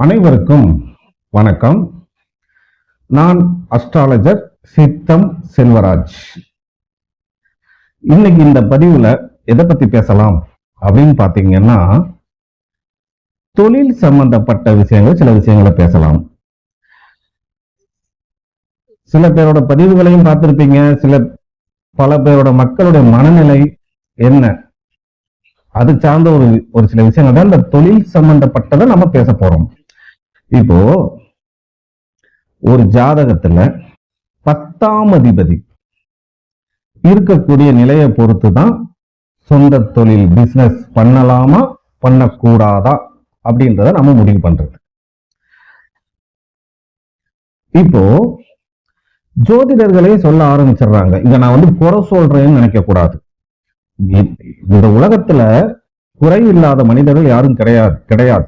அனைவருக்கும் வணக்கம். நான் அஸ்ட்ராலஜர் சித்தம் செல்வராஜ். இன்னைக்கு இந்த பதிவுல எதை பத்தி பேசலாம் அப்படின்னு பாத்தீங்கன்னா, தொழில் சம்பந்தப்பட்ட சில விஷயங்களை பேசலாம். சில பேரோட பதிவுகளையும் பார்த்திருப்பீங்க. பல பேரோட மக்களுடைய மனநிலை என்ன, அது சார்ந்த ஒரு சில விஷயங்கள் தான் இந்த தொழில் சம்பந்தப்பட்டதை நம்ம பேச போறோம். இப்போ ஒரு ஜாதகத்துல 10ஆம் அதிபதி இருக்கக்கூடிய நிலையை பொறுத்து தான் சொந்த தொழில் பிசினஸ் பண்ணலாமா பண்ணக்கூடாதா அப்படின்றத நம்ம முடிவு பண்றது. இப்போ ஜோதிடர்களே சொல்ல ஆரம்பிச்சிடுறாங்க. இங்க நான் குறை சொல்றேன்னு நினைக்க கூடாது. இந்த உலகத்துல குறை இல்லாத மனிதர்கள் யாரும் கிடையாது.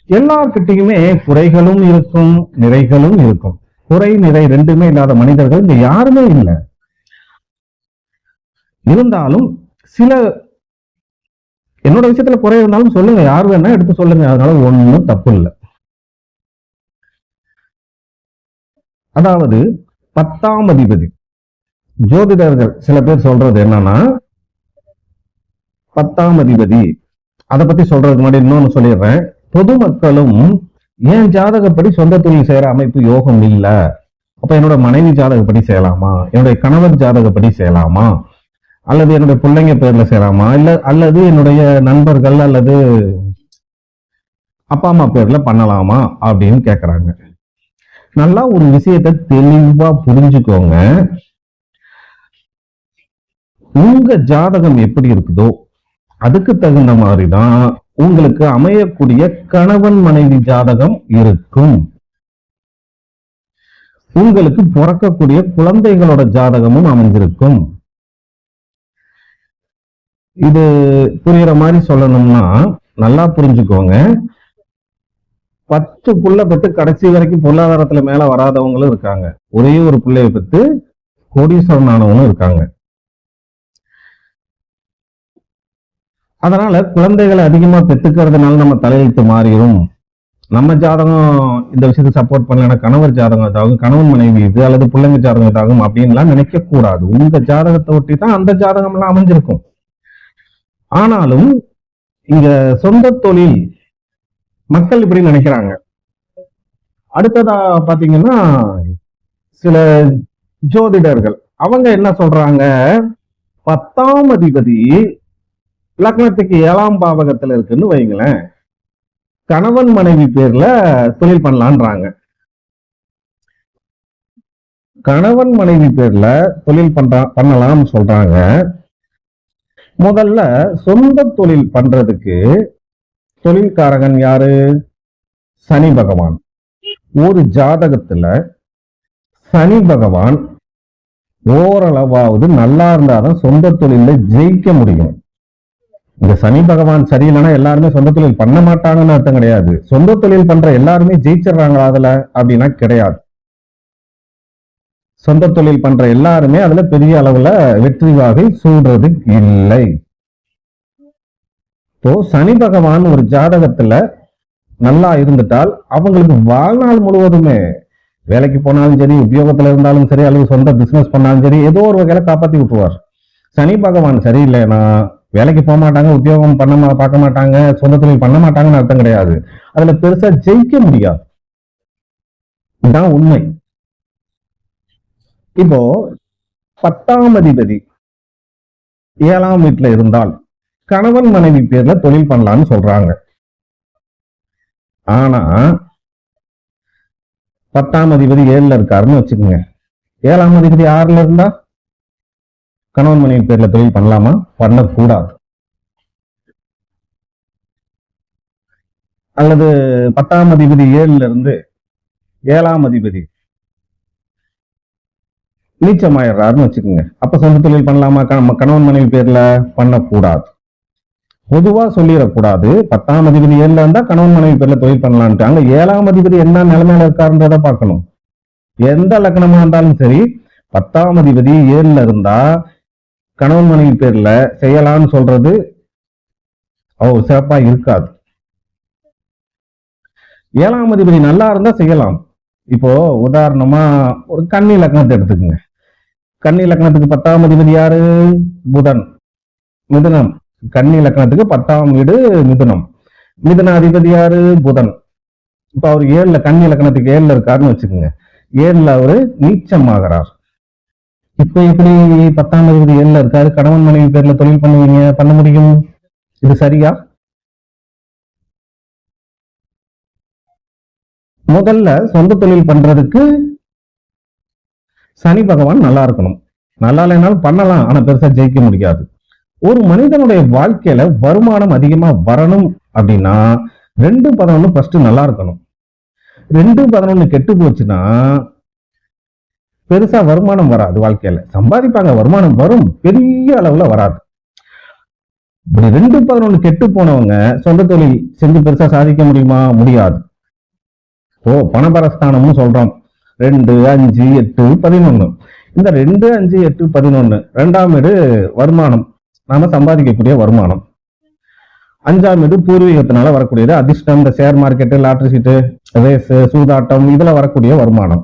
எல்லார்கிட்டையுமே குறைகளும் இருக்கும், நிறைகளும் இருக்கும். குறை நிறை ரெண்டுமே இல்லாத மனிதர்கள் இங்க யாருமே இல்லை. இருந்தாலும் சில என்னோட விஷயத்துல குறை இருந்தாலும் சொல்லுங்க, யார் வேணா எடுத்து சொல்லுங்க, அதனால ஒன்னும் தப்பு இல்லை. அதாவது 10ஆம் அதிபதி ஜோதிடர்கள் சில பேர் சொல்றது என்னன்னா, 10ஆம் அதிபதி, அதை பத்தி சொல்றதுக்கு முன்னாடி இன்னொன்னு சொல்லிடுறேன். பொதுமக்களும் ஏன் ஜாதகப்படி சொந்த தொழில் செய்யற அமைப்பு யோகம் இல்ல, அப்ப என்னோட மனைவி ஜாதகப்படி செய்யலாமா, என்னுடைய கணவர் ஜாதகப்படி செய்யலாமா, அல்லது என்னுடைய பிள்ளைங்க பேர்ல செய்யலாமா, அல்லது என்னுடைய நண்பர்கள் அல்லது அப்பா அம்மா பேர்ல பண்ணலாமா அப்படின்னு கேக்குறாங்க. நல்லா ஒரு விஷயத்தை தெளிவா புரிஞ்சுக்கோங்க. உங்க ஜாதகம் எப்படி இருக்குதோ அதுக்கு தகுந்த மாதிரிதான் உங்களுக்கு அமையக்கூடிய கணவன் மனைவி ஜாதகம் இருக்கும். உங்களுக்கு பிறக்கக்கூடிய குழந்தைகளோட ஜாதகமும் அமைஞ்சிருக்கும். இது புரியுற மாதிரி சொல்லணும்னா நல்லா புரிஞ்சுக்கோங்க. 10 புள்ள பெற்று கடைசி வரைக்கும் பொருளாதாரத்துல மேல வராதவங்களும் இருக்காங்க. ஒரே ஒரு பிள்ளைய பெற்று கோடீஸ்வரன் ஆனவங்களும் இருக்காங்க. அதனால குழந்தைகளை அதிகமா பெற்றுக்கிறதுனால நம்ம தலையெழுத்து மாறிடும். நம்ம ஜாதகம் இந்த விஷயத்தை சப்போர்ட் பண்ணலன்னா கணவர் ஜாதகம் இதாகும், கணவன் மனைவி இது அல்லது பிள்ளைங்க ஜாதகம் இதாகும் அப்படின்லாம் நினைக்க கூடாது. உங்க ஜாதகத்தை ஒட்டி தான் அந்த ஜாதகம் எல்லாம் அமைஞ்சிருக்கும். ஆனாலும் இங்க சொந்த தொழில் மக்கள் இப்படி நினைக்கிறாங்க. அடுத்ததா பாத்தீங்கன்னா சில ஜோதிடர்கள் அவங்க என்ன சொல்றாங்க, 10ஆம் அதிபதி லக்னத்துக்கு 7ஆம் பாவகத்துல இருக்குன்னு வைங்களேன், கணவன் மனைவி பேர்ல தொழில் பண்ணலான்றாங்க. கணவன் மனைவி பேர்ல தொழில் பண்ணலாம் சொல்றாங்க. முதல்ல சொந்த தொழில் பண்றதுக்கு தொழில்காரகன் யாரு? சனி பகவான். ஒரு ஜாதகத்துல சனி பகவான் ஓரளவாவது நல்லா இருந்தாதான் சொந்த தொழில ஜெயிக்க முடியும். இந்த சனி பகவான் சரியில்லைன்னா எல்லாருமே சொந்த தொழில் பண்ண மாட்டாங்கன்னு அர்த்தம் கிடையாது. சொந்த தொழில் பண்ற எல்லாருமே ஜெயிச்சிடறாங்களா அதுல அப்படின்னா கிடையாது. சொந்த தொழில் பண்ற எல்லாருமே அதுல பெரிய அளவுல வெற்றி வாகை சூடுறது இல்லை. இப்போ சனி பகவான் ஒரு ஜாதகத்துல நல்லா இருந்துட்டால் அவங்களுக்கு வாழ்நாள் முழுவதுமே வேலைக்கு போனாலும் சரி, உத்தியோகத்துல இருந்தாலும் சரி, அல்லது சொந்த பிசினஸ் பண்ணாலும் சரி, ஏதோ ஒரு வகையில காப்பாத்தி விட்டுருவார். சனி பகவான் சரியில்லைன்னா வேலைக்கு போக மாட்டாங்க, உத்தியோகம் பார்க்க மாட்டாங்க, சொந்த தொழில் பண்ண மாட்டாங்கன்னு அர்த்தம் கிடையாது. அதுல பெருசா ஜெயிக்க முடியாது. இதுதான் உண்மை. இப்போ 10ஆம் அதிபதி 7ஆம் வீட்டுல இருந்தால் கணவன் மனைவி பேர்ல தொழில் பண்ணலாம்னு சொல்றாங்க. ஆனா 10ஆம் அதிபதி 7ல இருக்காருன்னு வச்சுக்கோங்க. 7ஆம் அதிபதி 6ல இருந்தா கணவன் மனைவி பேர்ல தொழில் பண்ணலாமா? பண்ணக்கூடாது. அல்லது 10ஆம் அதிபதி 7ல இருந்து 7ஆம் அதிபதி நீச்சமாயிடுறாருன்னு வச்சுக்கோங்க. அப்ப சொந்த தொழில் பண்ணலாமா? கணவன் மனைவி பேர்ல பண்ணக்கூடாது. பொதுவா சொல்லிடக்கூடாது 10ஆம் அதிபதி 7ல இருந்தா கணவன் மனைவி பேர்ல தொழில் பண்ணலான்ட்டு. அங்க 7ஆம் அதிபதி என்ன நிலைமையில இருக்காருன்றத பார்க்கணும். எந்த லக்னமா இருந்தாலும் சரி, 10ஆம் அதிபதி 7ல இருந்தா கணவன் மனைவி பேர்ல செய்யலாம்னு சொல்றது அவ்வளவு சிறப்பா இருக்காது. ஏழாம் அதிபதி நல்லா இருந்தா செய்யலாம். இப்போ உதாரணமா ஒரு கன்னி லக்னத்தை எடுத்துக்கங்க. கன்னி லக்னத்துக்கு 10ஆம் அதிபதி யாரு? புதன். மிதுனம். கன்னி லக்னத்துக்கு 10ஆம் வீடு மிதுனம். மிதுன அதிபதி யாரு? புதன். இப்ப அவர் 7ல, கன்னி லக்னத்துக்கு 7ல இருக்காருன்னு வச்சுக்கோங்க. 7ல அவரு நீச்சமாகிறார். இப்ப எப்படி 10ஆம் அதிபதி 7ல இருக்காரு, கணவன் மனைவி பேர்ல தொழில் பண்ணுவீங்க, பண்ண முடியும்? இது சரியா? முதல்ல சொந்த தொழில் பண்றதுக்கு சனி பகவான் நல்லா இருக்கணும். நல்லா இல்லைனாலும் பண்ணலாம், ஆனா பெருசா ஜெயிக்க முடியாது. ஒரு மனிதனுடைய வாழ்க்கையில வருமானம் அதிகமா வரணும் அப்படின்னா 2-11 ஃபர்ஸ்ட் நல்லா இருக்கணும். 2-11 கெட்டு போச்சுன்னா பெருசா வருமானம் வராது. வாழ்க்கையில சம்பாதிப்பாங்க, வருமானம் வரும், பெரிய அளவுல வராது. இப்படி 2-11 கெட்டு போனவங்க சொந்த தொழில் செஞ்சு பெருசா சாதிக்க முடியுமா? முடியாது. பணபரஸ்தானம்னு சொல்றோம். 2, 5, 8, 11. இந்த 2, 5, 8, 11 2ஆம் வீடு வருமானம், நாம சம்பாதிக்கக்கூடிய வருமானம். 5ஆம் வீடு பூர்வீகத்தினால வரக்கூடியது, அதிர்ஷ்டம், இந்த ஷேர் மார்க்கெட்டு, லாட்டரி சீட்டு, ரேஸ், சூதாட்டம், இதுல வரக்கூடிய வருமானம்.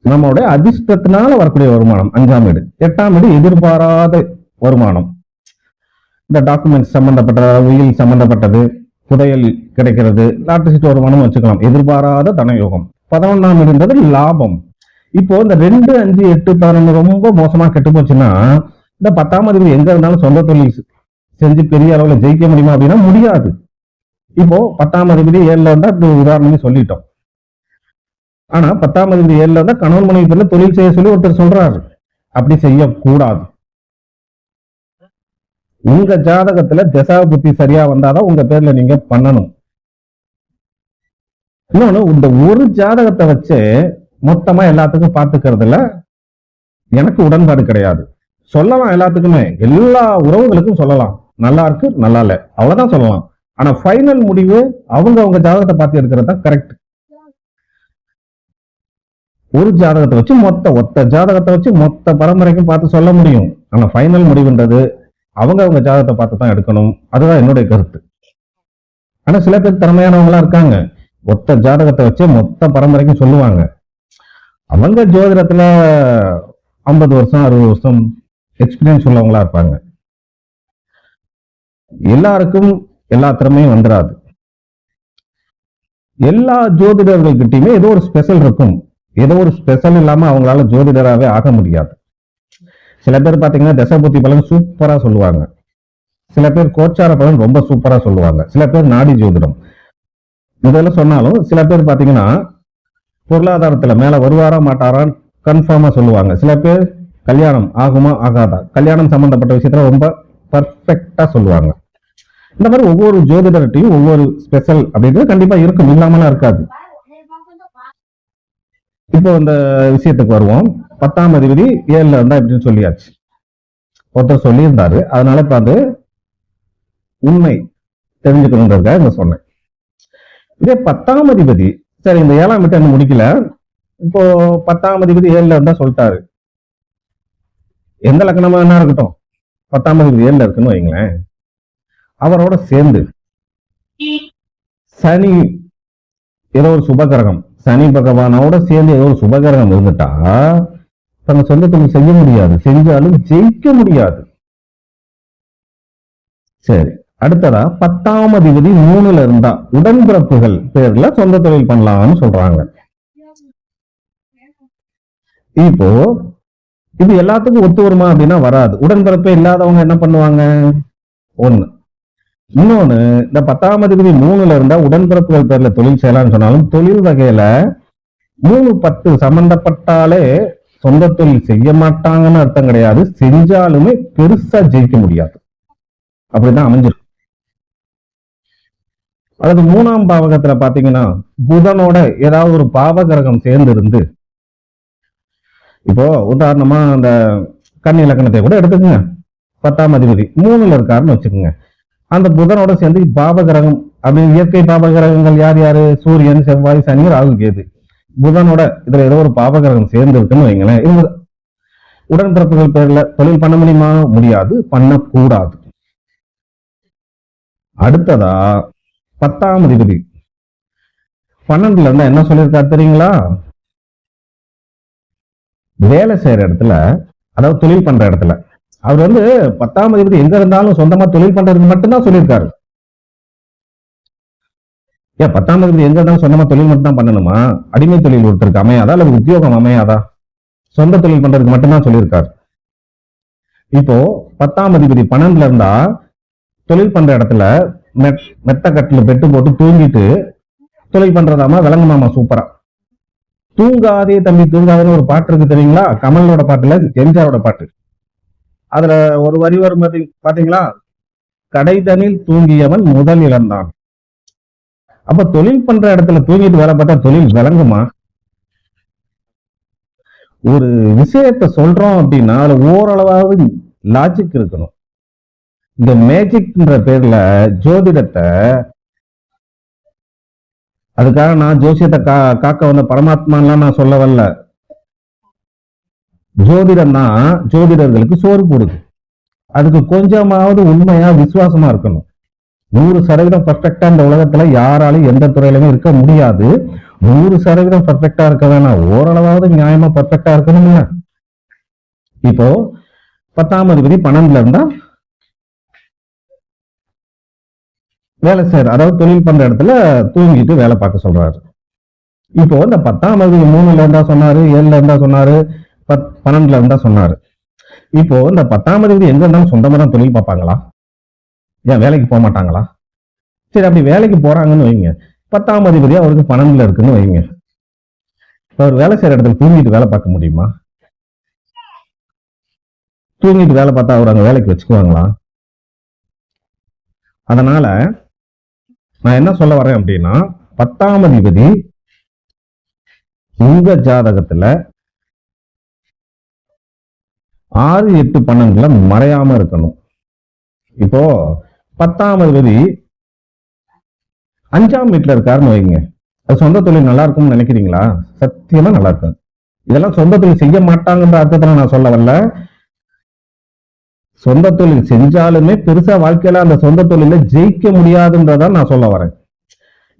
நம்மளுடைய அதிர்ஷ்டத்தினால வரக்கூடிய வருமானம் 5ஆம் வீடு. 8ஆம் வீடு எதிர்பாராத வருமானம், இந்த டாக்குமெண்ட்ஸ் சம்பந்தப்பட்ட, உயில் சம்பந்தப்பட்டது, புதையல் கிடைக்கிறது, லாட்டரி சீட்டு வருமானம் வச்சுக்கலாம், எதிர்பாராத தனயோகம். 11ஆம் வீடுன்றது லாபம். இப்போ இந்த 2, 5, 8, 11 ரொம்ப மோசமா கெட்டு போச்சுன்னா இந்த 10ஆம் அதிபதி எங்க இருந்தாலும் சொந்த தொழில் செஞ்சு பெரிய அளவுல ஜெயிக்க முடியுமா அப்படின்னா முடியாது. இப்போ 10ஆம் அதிபதி 7ல இருந்தா இப்படி உதாரணமே சொல்லிட்டோம். ஆனா 10ஆம் அதிபதி 7ல இருந்தா கணவன் மனைவி பேர்ல தொழில் செய்ய சொல்லி ஒருத்தர் சொல்றாரு. அப்படி செய்யக்கூடாது. உங்க ஜாதகத்துல தசா புத்தி சரியா வந்தாதான் உங்க பேர்ல நீங்க பண்ணணும். இன்னொன்னு, இந்த ஒரு ஜாதகத்தை வச்சு மொத்தமா எல்லாத்துக்கும் பார்த்துக்கிறதுல எனக்கு உடன்பாடு கிடையாது. சொல்லலாம், எல்லாத்துக்குமே, எல்லா உறவுகளுக்கும் சொல்லலாம், நல்லா இருக்கு, நல்லா இல்ல, அவ்வளவுதான் சொல்லலாம். ஆனா ஃபைனல் முடிவு அவங்க ஜாதகத்தை பார்த்து எடுக்கிறது தான் கரெக்ட். ஒரு ஜாதகத்தை வச்சு ஒத்த ஜாதகத்தை வச்சு மொத்த பரம்பரைக்கும் பார்த்து சொல்ல முடியும். ஆனா ஃபைனல் முடிவுன்றது அவங்க ஜாதகத்தை பார்த்து தான் எடுக்கணும். அதுதான் என்னுடைய கருத்து. ஆனா சில பேர் திறமையானவங்களா இருக்காங்க, ஒத்த ஜாதகத்தை வச்சு மொத்த பரம்பரைக்கும் சொல்லுவாங்க. அவங்க ஜோதிடத்துல 50 வருஷம் 60 வருஷம் எக்ஸ்பீரியன்ஸ் உள்ளவங்களா இருப்பாங்க. எல்லாருக்கும் எல்லா திறமையும் வந்துடாது. எல்லா ஜோதிடர்கள்கிட்டயுமே ஏதோ ஒரு ஸ்பெஷல் இருக்கும். ஏதோ ஒரு ஸ்பெஷல் இல்லாம அவங்களால ஜோதிடராகவே ஆக முடியாது. சில பேர் பாத்தீங்கன்னா தசபுத்தி பலன் சூப்பரா சொல்லுவாங்க, சில பேர் கோச்சார பலன் ரொம்ப சூப்பரா சொல்லுவாங்க, சில பேர் நாடி ஜோதிடம் இதெல்லாம் சொன்னாலும் சில பேர் பாத்தீங்கன்னா பொருளாதாரத்துல மேல வருவாரா மாட்டாரான்னு கன்ஃபார்மா சொல்லுவாங்க. சில பேர் கல்யாணம் ஆகுமா ஆகாதா, கல்யாணம் சம்பந்தப்பட்ட விஷயத்துல ரொம்ப பர்ஃபெக்டா சொல்லுவாங்க. இந்த மாதிரி ஒவ்வொரு ஜோதிடர்கிட்டையும் ஒவ்வொரு ஸ்பெஷல் அப்படின்றது கண்டிப்பா இருக்கும், இல்லாமலாம் இருக்காது. இப்போ இந்த விஷயத்துக்கு வருவோம். 10ஆம் அதிபதி 7ல இருந்தா எப்படின்னு சொல்லியாச்சு, ஒருத்தர் சொல்லியிருந்தாரு. அதனால இப்ப அது உண்மை தெரிஞ்சுக்கணுங்கிறதுக்காக இங்க சொன்னேன். இதே 10ஆம் அதிபதி, சரி இந்த 7ஆம் வீட்டை இன்னும் முடிக்கல, இப்போ 10ஆம் அதிபதி 7ல இருந்தா சொல்லிட்டாரு. எந்த லக்னமா என்ன இருக்கட்டும், 10ஆம் அதிபதி 7ல இருக்குன்னு வைங்களேன், அவரோட சேர்ந்து சனி ஏதோ ஒரு சுபகிரகம், சனி பகவானோட சேர்ந்து ஏதோ ஒரு சுபகிரகம் இருந்துட்டா தங்க சொந்த தொழில் செய்ய முடியாது, செஞ்சாலும் ஜெயிக்க முடியாது. சரி, அடுத்ததா 10ஆம் அதிபதி 3ல இருந்தா உடன்பிறப்புகள் பேர்ல சொந்த தொழில் பண்ணலாம்னு சொல்றாங்க. இப்போ இது எல்லாத்துக்கும் ஒத்து வருமா அப்படின்னா வராது. உடன்பிறப்பே இல்லாதவங்க என்ன பண்ணுவாங்க? ஒண்ணு. இன்னொன்னு, இந்த 10ஆம் அதிபதி 3ல இருந்தா உடன்பிறப்புகள் பேர்ல தொழில் செய்யலாம்னு சொன்னாலும் தொழில் வகையில 3, 10 சம்பந்தப்பட்டாலே சொந்த தொழில் செய்ய மாட்டாங்கன்னு அர்த்தம் கிடையாது. செஞ்சாலுமே பெருசா ஜெயிக்க முடியாது. அப்படிதான் அமைஞ்சிருக்கும். அதாவது 3ஆம் பாவகத்துல பாத்தீங்கன்னா புதனோட ஏதாவது ஒரு பாவகிரகம் சேர்ந்து இருந்து, இப்போ உதாரணமா அந்த கன்னி லக்னத்தை கூட எடுத்துக்கோங்க. 10ஆம் அதிபதி 3ல இருக்காருன்னு வச்சுக்கோங்க. அந்த புதனோட சேர்ந்து பாவகிரகம் அப்படின்னு, இயற்கை பாவகிரகங்கள் யார் யாரு? சூரியன், செவ்வாய், சனி, ராகு, கேது. புதனோட இதுல ஏதோ ஒரு பாவகிரகம் சேர்ந்து இருக்குன்னு வைங்களேன், இவங்க உடன்பிறப்புகள் பேர்ல தொழில் பண்ண முடியுமா? முடியாது, பண்ணக்கூடாது. அடுத்ததா 10ஆம் அதிபதி 12ல இருந்தா என்ன சொல்லியிருக்காரு தெரியுங்களா? வேலை செய்யற இடத்துல, அதாவது தொழில் பண்ற இடத்துல, அவர் வந்து 10ஆம் அதிபதி எங்க இருந்தாலும் சொந்தமா தொழில் பண்றதுக்கு மட்டும்தான் சொல்லியிருக்காரு. ஏன் 10ஆம் அதிபதி எங்க இருந்தாலும் சொந்தமா தொழில் மட்டும் தான் பண்ணணுமா? அடிமை தொழில் ஒருத்தருக்கு அமையாதா அல்லது உத்தியோகம் அமையாதா? சொந்த தொழில் பண்றதுக்கு மட்டும்தான் சொல்லியிருக்காரு. இப்போ 10ஆம் அதிபதி 12ல இருந்தா தொழில் பண்ற இடத்துல மெத்த கட்டுல பெட்டு போட்டு தூங்கிட்டு தொழில் பண்றதாமா விளங்குமாமா சூப்பரா. தூங்காதே தம்பி தூங்காதேன்னு ஒரு பாட்டு இருக்கு தெரியுங்களா? கமலோட பாட்டுல, எம்ஜிஆரோட பாட்டு. அதுல ஒரு வரி வரும் பாத்தீங்களா? கடைதனில் தூங்கியவன் முதல் இழந்தான். அப்ப தொழில் பண்ற இடத்துல தூங்கிட்டு வேலை பார்த்தா தொழில் விளங்குமா? ஒரு விஷயத்த சொல்றோம் அப்படின்னா அதுல ஓரளவாவது லாஜிக் இருக்கணும். இந்த மேஜிக்ன்ற பேர்ல ஜோதிடத்தை, அதுக்காக நான் ஜோசியத்தை காக்க வந்த பரமாத்மான்லாம் நான் சொல்ல வரல. ஜோதிடம் தான் ஜோதிடர்களுக்கு சோறு போடுது. அதுக்கு கொஞ்சமாவது உண்மையா விசுவாசமா இருக்கணும். 100% பர்ஃபெக்டா இந்த உலகத்துல யாராலும் எந்த துறையிலுமே இருக்க முடியாது. 100% பர்ஃபெக்டா இருக்க வேணாம், ஓரளவாவது நியாயமா பர்ஃபெக்டா இருக்கணும்ல. இப்போ 10ஆம் அதிபதி 12ல இருந்தா வேலை செய்யற, அதாவது தொழில் பண்ற இடத்துல தூங்கிட்டு வேலை பார்க்க சொல்றாரு. இப்போ இந்த 10ஆம் அதிபதி 3ல இருந்தா சொன்னாரு, 7ல இருந்தா சொன்னாரு, 12ல இருந்தா சொன்னாரு. இப்போ இந்த 10ஆம் அதிபதி எங்க இருந்தாலும் சொந்தமா தான் தொழில் பார்ப்பாங்களா? ஏன் வேலைக்கு போக மாட்டாங்களா? சரி, அப்படி வேலைக்கு போறாங்கன்னு வைங்க, 10ஆம் அதிபதி அவருக்கு 12ல இருக்குன்னு வைங்க, அவர் வேலை செய்யற இடத்துல தூங்கிட்டு வேலை பார்க்க முடியுமா? தூங்கிட்டு வேலை பார்த்தா அவர் அங்க வேலைக்கு வச்சுக்குவாங்களா? அதனால நான் என்ன சொல்ல வரேன் அப்படின்னா, 10ஆம் அதிபதி உங்க ஜாதகத்துல 6, 8, 12ல மறையாம இருக்கணும். இப்போ 10ஆம் அதிபதி 5ஆம் வீட்டுல இருக்காருன்னு வைங்க, அது சொந்த தொழில் நல்லா இருக்கும்னு நினைக்கிறீங்களா? சத்தியமா நல்லா இருக்கும். இதெல்லாம் சொந்த தொழில் செய்ய மாட்டாங்கன்ற அர்த்தத்துல நான் சொல்ல வரல. சொந்த தொழில் செஞ்சாலுமே பெருசா வாழ்க்கையில அந்த சொந்த தொழில ஜெயிக்க முடியாதுன்றதான் நான் சொல்ல வரேன்.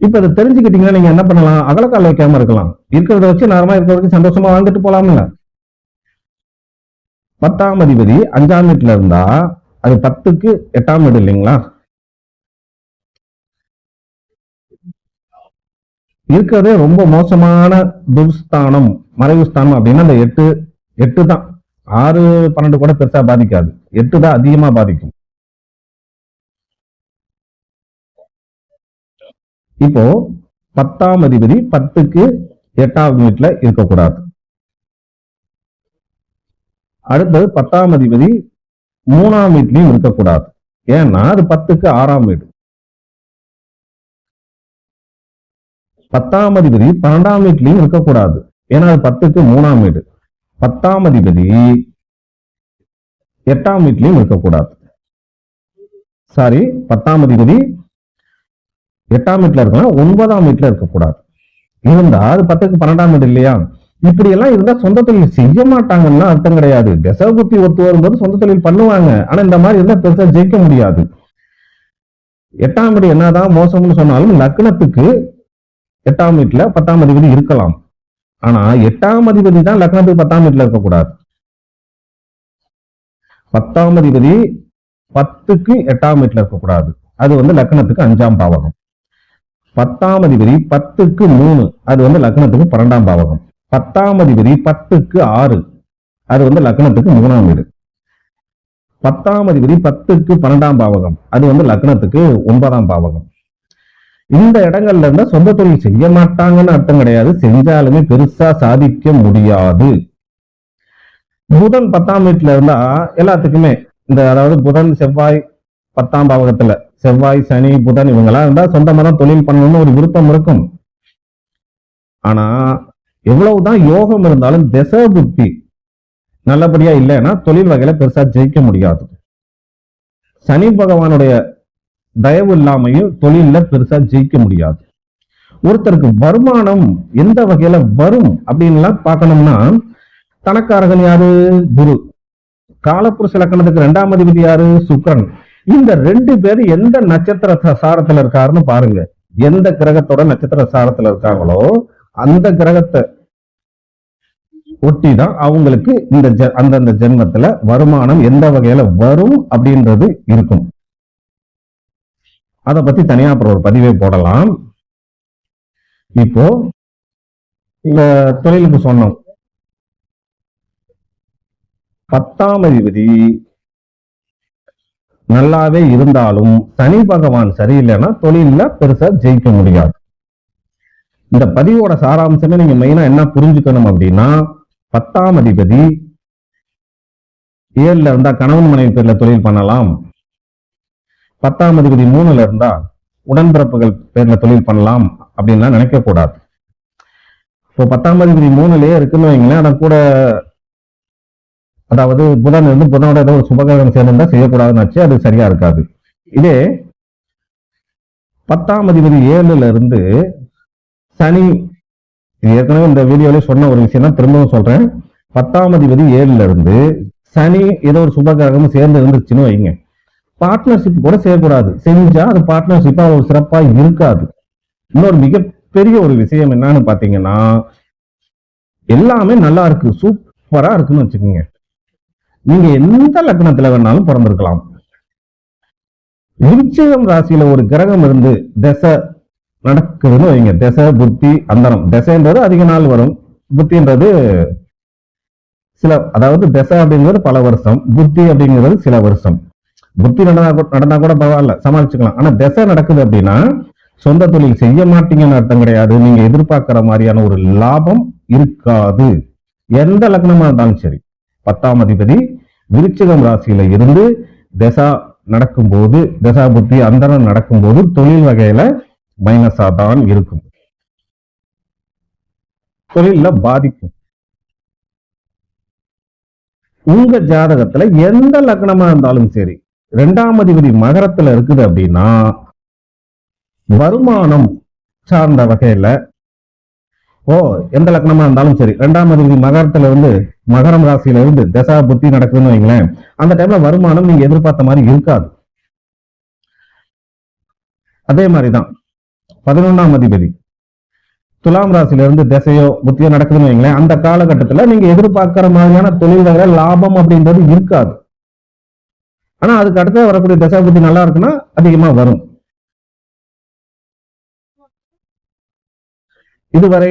இப்ப இதை தெரிஞ்சுக்கிட்டீங்கன்னா நீங்க என்ன பண்ணலாம்? அகலக்கால் வைக்காம இருக்கலாம். இருக்கிறத வச்சு நார்மலா இருக்கிற வரைக்கும் சந்தோஷமா வாழ்ந்துட்டு போலாம்ல. 10ஆம் அதிபதி 5ஆம் வீட்டுல இருந்தா அது 10க்கு 8ஆம் வீடு இல்லைங்களா? இருக்கிறதே ரொம்ப மோசமான துர்ஸ்தானம், மறைவு ஸ்தானம் அப்படின்னா அந்த 8 தான். 6, 12 கூட பெருசா பாதிக்காது, 8 தான் அதிகமா பாதிக்கும். இப்போ 10ஆம் அதிபதி 10க்கு 8ஆம் வீட்டுல இருக்கக்கூடாது. அடுத்தது 10ஆம் அதிபதி 3ஆம் வீட்லயும் இருக்கக்கூடாது. ஏன்னா அது 10க்கு 6ஆம் வீடு. 10ஆம் அதிபதி 12ஆம் வீட்லயும் இருக்கக்கூடாது. ஏன்னா அது 10க்கு 3ஆம் வீடு. 10ஆம் அதிபதி 8ஆம் வீட்லயும் இருக்கக்கூடாது. சாரி, 10ஆம் அதிபதி 8ஆம் வீட்டுல இருக்கலாம், 9ஆம் வீட்டுல இருக்கக்கூடாது. இருந்தா அது 10க்கு 12ஆம் வீடு இல்லையா? இப்படி எல்லாம் இருந்தா சொந்த தொழில் செய்ய மாட்டாங்கன்னா அர்த்தம் கிடையாது. தசபுத்தி ஒத்து வரும்போது சொந்த தொழில் பண்ணுவாங்க. ஆனா இந்த மாதிரி இருந்தா பெருசா ஜெயிக்க முடியாது. 8ஆம் வீடு என்னதான் மோசம்னு சொன்னாலும் லக்னத்துக்கு 8ஆம் வீட்டுல 10ஆம் அதிபதி இருக்கலாம். ஆனா 8ஆம் அதிபதி தான் லக்னத்துக்கு 10ஆம் வீட்டுல இருக்கக்கூடாது. 10ஆம் அதிபதி 10க்கு 8ஆம் வீட்டுல இருக்கக்கூடாது. அது வந்து லக்னத்துக்கு 5ஆம் பாவகம். 10ஆம் அதிபதி 10க்கு 3, அது வந்து லக்னத்துக்கு 12ஆம் பாவகம். 10ஆம் அதிபதி 10க்கு 6, அது வந்து லக்னத்துக்கு 3ஆம் வீடு. 10ஆம் அதிபதி 10க்கு 12ஆம் பாவகம், அது வந்து லக்னத்துக்கு 9ஆம் பாவகம். இந்த இடங்கள்ல இருந்தா சொந்த தொழில் செய்ய மாட்டாங்கன்னு அர்த்தம் கிடையாது, செஞ்சாலுமே பெருசா சாதிக்க முடியாது. புதன் 10ஆம் வீட்டுல இருந்தா எல்லாத்துக்குமே இந்த, அதாவது புதன் செவ்வாய் 10ஆம் பாவகத்துல, செவ்வாய் சனி புதன் இவங்கெல்லாம் இருந்தா சொந்தமா தான் தொழில் பண்ணணும்னு ஒரு விருப்பம் இருக்கும். ஆனா எவ்வளவுதான் யோகம் இருந்தாலும் திசை புத்தி நல்லபடியா இல்லைன்னா தொழில் வகையில பெருசா ஜெயிக்க முடியாது. சனி பகவானுடைய தயவு இல்லாமையும் தொழில பெருசா ஜெயிக்க முடியாது. ஒருத்தருக்கு வருமானம் எந்த வகையில வரும் அப்படின்லாம் பார்க்கணும்னா, தனக்காரகன் யாரு? குரு. காலப்புருஷ லக்கணத்துக்கு 2ஆம் அதிபதி யாரு? சுக்கிரன். இந்த 2 பேரும் எந்த நட்சத்திர சாரத்துல இருக்காருன்னு பாருங்க. எந்த கிரகத்தோட நட்சத்திர சாரத்துல இருக்காங்களோ அந்த கிரகத்தை ஒட்டி தான் அவங்களுக்கு அந்தந்த ஜென்மத்துல வருமானம் எந்த வகையில வரும் அப்படின்றது இருக்கும். அதை பத்தி தனியா அப்புறம் ஒரு பதிவே போடலாம். இப்போ இந்த தொழிலுக்கு சொன்னோம், 10ஆம் அதிபதி நல்லாவே இருந்தாலும் சனி பகவான் சரியில்லைன்னா தொழில பெருசா ஜெயிக்க முடியாது. இந்த பதிவோட சாராம்சமே நீங்க மெயினா என்ன புரிஞ்சுக்கணும் அப்படின்னா, 10ஆம் அதிபதி 7ல இருந்தா கணவன் மனைவி பேர்ல தொழில் பண்ணலாம். 10ஆம் அதிபதி 3ல இருந்தா உடன்பிறப்புகள் பேர்ல தொழில் பண்ணலாம் அப்படின்லாம் நினைக்க கூடாது. இப்போ 10ஆம் அதிபதி 3லயே இருக்குன்னு வைங்களேன், அதை கூட அதாவது புதன் இருந்து புதனோட ஏதோ ஒரு சுபகிரகம் சேர்ந்திருந்தா செய்யக்கூடாதுன்னு வச்சு அது சரியா இருக்காது. இதே 10ஆம் அதிபதி 7ல இருந்து சனி, ஏற்கனவே இந்த வீடியோல சொன்ன ஒரு விஷயம் தான் திரும்பவும் சொல்றேன், 10ஆம் அதிபதி 7ல இருந்து சனி ஏதோ ஒரு சுபகிரகம் சேர்ந்து இருந்துச்சுன்னு வைங்க, பார்ட்னர்ஷிப் கூட செய்யக்கூடாது. செஞ்சா அது பார்ட்னர்ஷிப்பா ஒரு சிறப்பா இருக்காது. இன்னொரு மிகப்பெரிய ஒரு விஷயம் என்னன்னு பாத்தீங்கன்னா, எல்லாமே நல்லா இருக்கு, சூப்பரா இருக்குன்னு வச்சுக்கோங்க, நீங்க எந்த லக்னத்துல வேணாலும் பிறந்திருக்கலாம். விருச்சிகம் ராசியில ஒரு கிரகம் இருந்து திசை நடக்குதுன்னு வைங்க, திசை புத்தி அந்தரம், திசைன்றது அதிக நாள் வரும், புத்தின்றது சில, அதாவது திசை அப்படிங்கிறது பல வருஷம், புத்தி அப்படிங்கிறது சில வருஷம். புத்தி நடந்தா கூட பரவாயில்ல, சமாளிச்சுக்கலாம். ஆனா திசை நடக்குது அப்படின்னா சொந்த தொழில் செய்ய மாட்டீங்கன்னு அர்த்தம் கிடையாது, நீங்க எதிர்பார்க்கிற மாதிரியான ஒரு லாபம் இருக்காது. எந்த லக்னமா இருந்தாலும் சரி, 10ஆம் அதிபதி விருச்சிகம் ராசியில இருந்து திசா நடக்கும்போது, திசா புத்தி அந்தரம் நடக்கும்போது தொழில் வகையில மைனஸா தான் இருக்கும், தொழில பாதிக்கும். உங்க ஜாதகத்துல எந்த லக்னமா இருந்தாலும் சரி, 2ஆம் அதிபதி மகரத்துல இருக்குது அப்படின்னா வருமானம் சார்ந்த வகையில, எந்த லக்னமா இருந்தாலும் சரி, 2ஆம் அதிபதி மகரத்துல இருந்து மகரம் ராசியில இருந்து தசா புத்தி நடக்குதுன்னு வைங்களேன், அந்த டைம்ல வருமானம் நீங்க எதிர்பார்த்த மாதிரி இருக்காது. அதே மாதிரிதான் 11ஆம் அதிபதி துலாம் ராசியில இருந்து திசையோ புத்தியோ நடக்குதுன்னு வைங்களேன், அந்த காலகட்டத்துல நீங்க எதிர்பார்க்கிற மாதிரியான தொழில் வகை லாபம் அப்படின்றது இருக்காது. ஆனா அதுக்கு அடுத்து வரக்கூடிய தசா புத்தி நல்லா இருக்குன்னா அதிகமா வரும். இதுவரை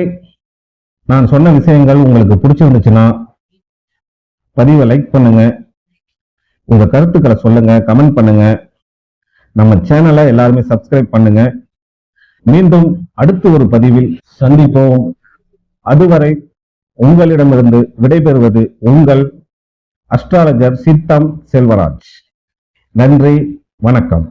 நான் சொன்ன விஷயங்கள் உங்களுக்கு பிடிச்சிருந்துச்சுன்னா பதிவை லைக் பண்ணுங்க, உங்க கருத்துக்களை சொல்லுங்க, கமெண்ட் பண்ணுங்க, நம்ம சேனலை எல்லாருமே சப்ஸ்கிரைப் பண்ணுங்க. மீண்டும் அடுத்து ஒரு பதிவில் சந்திப்போம். அதுவரை உங்களிடமிருந்து விடைபெறுவது உங்கள் அஸ்ட்ராலஜர் சித்தம் செல்வராஜ். நன்றி, வணக்கம்.